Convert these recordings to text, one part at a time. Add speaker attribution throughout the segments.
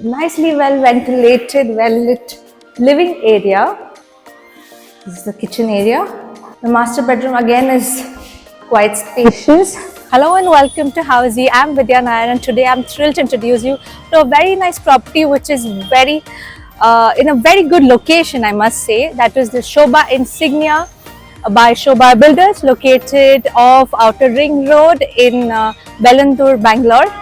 Speaker 1: nicely well ventilated, well lit living area. This is the kitchen area. The master bedroom again is quite spacious. Hello and welcome to Housey. I'm Vidya Nair and today I'm thrilled to introduce you to a very nice property which is in a very good location, I must say. That is the Shobha Insignia by Shobha Builders, located off Outer Ring Road in Bellandur, Bangalore.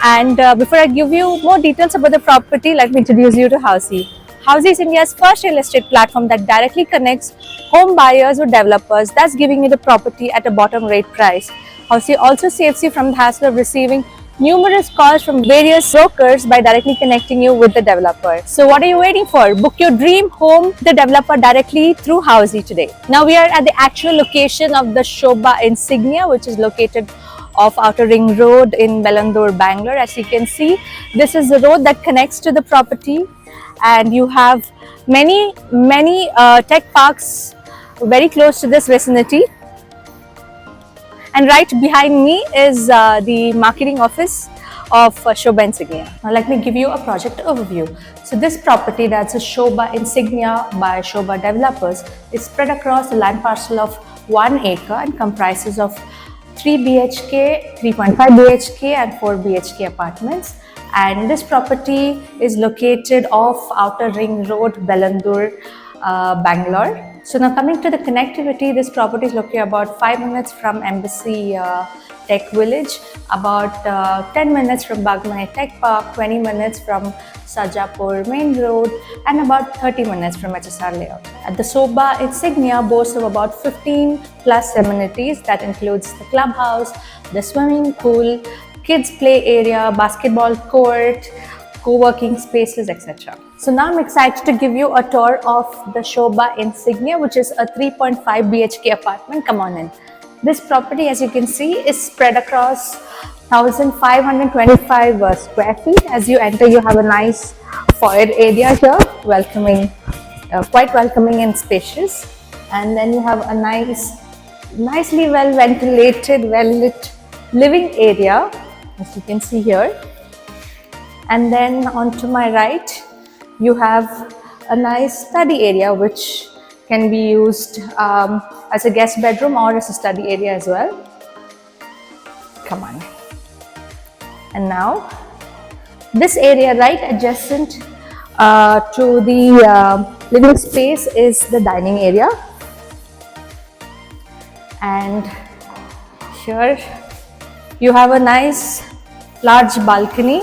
Speaker 1: And before I give you more details about the property, let me introduce you to Housey. Housey is India's first real estate platform that directly connects home buyers with developers, thus giving you the property at a bottom rate price. Housey also saves you from the hassle of receiving numerous calls from various brokers by directly connecting you with the developer. So what are you waiting for? Book your dream home, the developer directly through Housey today. Now we are at the actual location of the Shobha Insignia, which is located off Outer Ring Road in Bellandur, Bangalore. As you can see, this is the road that connects to the property, and you have many tech parks very close to this vicinity. And right behind me is the marketing office of Shobha Insignia. Now let me give you a project overview. So this property, that's a Shobha Insignia by Shobha Developers, is spread across a land parcel of 1 acre and comprises of 3 BHK, 3.5 BHK and 4 BHK apartments. And this property is located off Outer Ring Road, Bellandur, Bangalore. So now coming to the connectivity, this property is located about 5 minutes from Embassy Tech Village, about 10 minutes from Bagmani Tech Park, 20 minutes from Sajapur Main Road, and about 30 minutes from HSR Layout. At the Shobha Insignia boasts of about 15 plus amenities that includes the clubhouse, the swimming pool, kids play area, basketball court, co-working spaces, etc. So now I'm excited to give you a tour of the Shobha Insignia, which is a 3.5 BHK apartment. Come on in. This property, as you can see, is spread across 1,525 square feet. As you enter, you have a nice foyer area here, quite welcoming and spacious. And then you have a nicely well ventilated, well lit living area, as you can see here. And then on to my right, you have a nice study area which can be used as a guest bedroom or as a study area as well. Come on. And now, this area right adjacent to the living space is the dining area. And here you have a nice large balcony.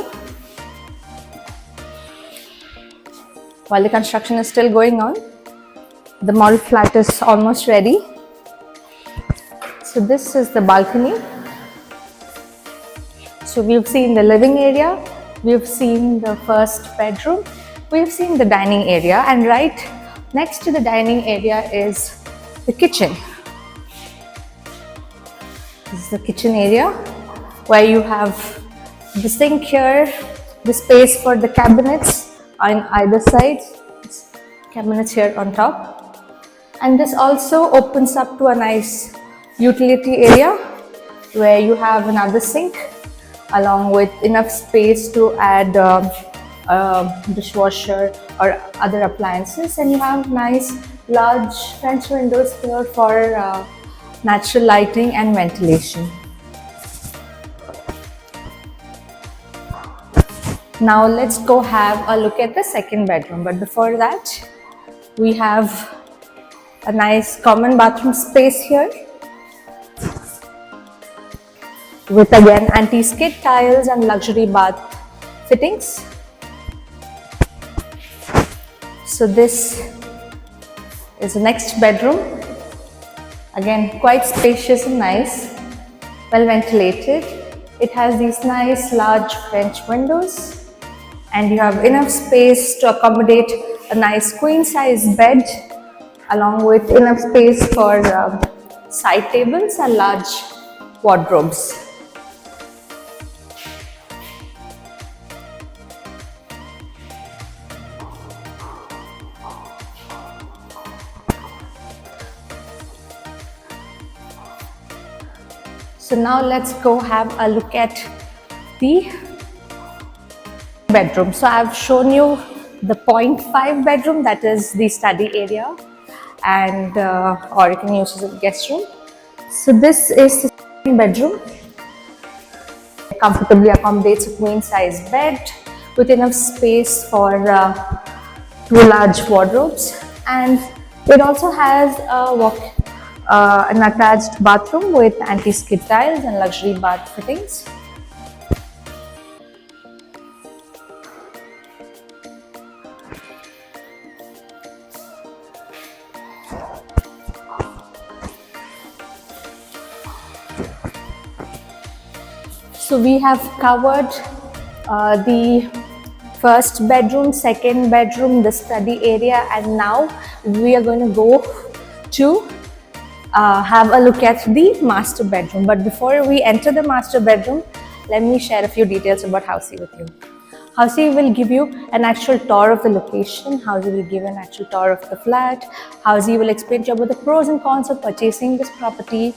Speaker 1: While the construction is still going on, the model flat is almost ready. So this is the balcony. So we've seen the living area, we've seen the first bedroom, we've seen the dining area, and right next to the dining area is the kitchen. This is the kitchen area where you have the sink here, the space for the cabinets on either side, cabinets here on top, and this also opens up to a nice utility area where you have another sink along with enough space to add a dishwasher or other appliances, and you have nice large French windows here for natural lighting and ventilation. Now let's go have a look at the second bedroom, but before that we have a nice common bathroom space here with again anti-skid tiles and luxury bath fittings. So this is the next bedroom, again quite spacious and nice, well ventilated. It has these nice large French windows, and you have enough space to accommodate a nice queen size bed along with enough space for side tables and large wardrobes. So now let's go have a look at the bedroom. So I've shown you the 0.5 bedroom, that is the study area, and or you can use it as a guest room. So this is the second bedroom. It comfortably accommodates a queen size bed with enough space for two large wardrobes, and it also has an attached bathroom with anti-skid tiles and luxury bath fittings. So we have covered the first bedroom, second bedroom, the study area, and now we are going to go to have a look at the master bedroom. But before we enter the master bedroom, let me share a few details about Housey with you. Housey will give you an actual tour of the location. Housey will give an actual tour of the flat. Housey will explain to you about the pros and cons of purchasing this property.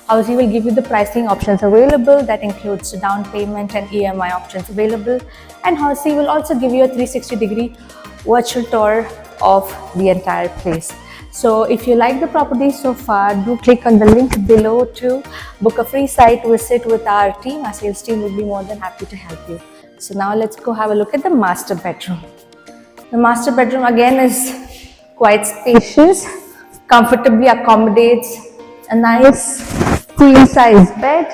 Speaker 1: Housey will give you the pricing options available, that includes down payment and EMI options available. And Housey will also give you a 360-degree virtual tour of the entire place. So if you like the property so far, do click on the link below to book a free site visit with our team. Our sales team will be more than happy to help you. So now let's go have a look at the master bedroom. The master bedroom again is quite spacious, comfortably accommodates a nice queen size bed.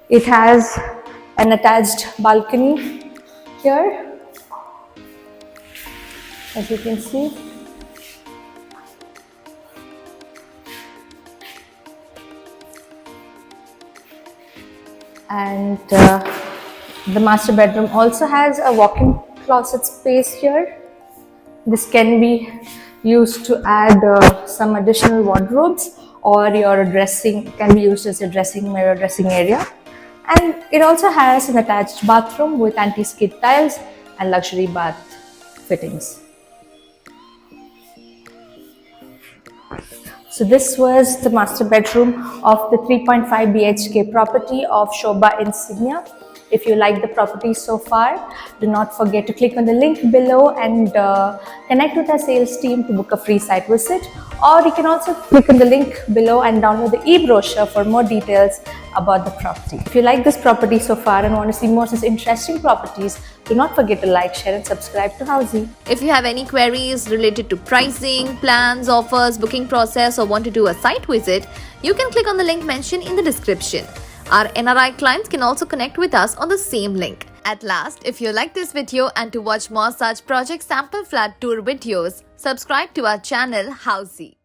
Speaker 1: It has an attached balcony here, as you can see. And the master bedroom also has a walk-in closet space here. This can be used to add some additional wardrobes, or your dressing can be used as a dressing mirror, dressing area. And it also has an attached bathroom with anti-skid tiles and luxury bath fittings. So this was the master bedroom of the 3.5 BHK property of Shobha Insignia. If you like the property so far, do not forget to click on the link below and connect with our sales team to book a free site visit. Or you can also click on the link below and download the e-brochure for more details about the property. If you like this property so far and want to see more such interesting properties, do not forget to like, share and subscribe to Housey.
Speaker 2: If you have any queries related to pricing, plans, offers, booking process, or want to do a site visit, you can click on the link mentioned in the description. Our NRI clients can also connect with us on the same link. At last, if you like this video and to watch more such project sample flat tour videos, subscribe to our channel Housey.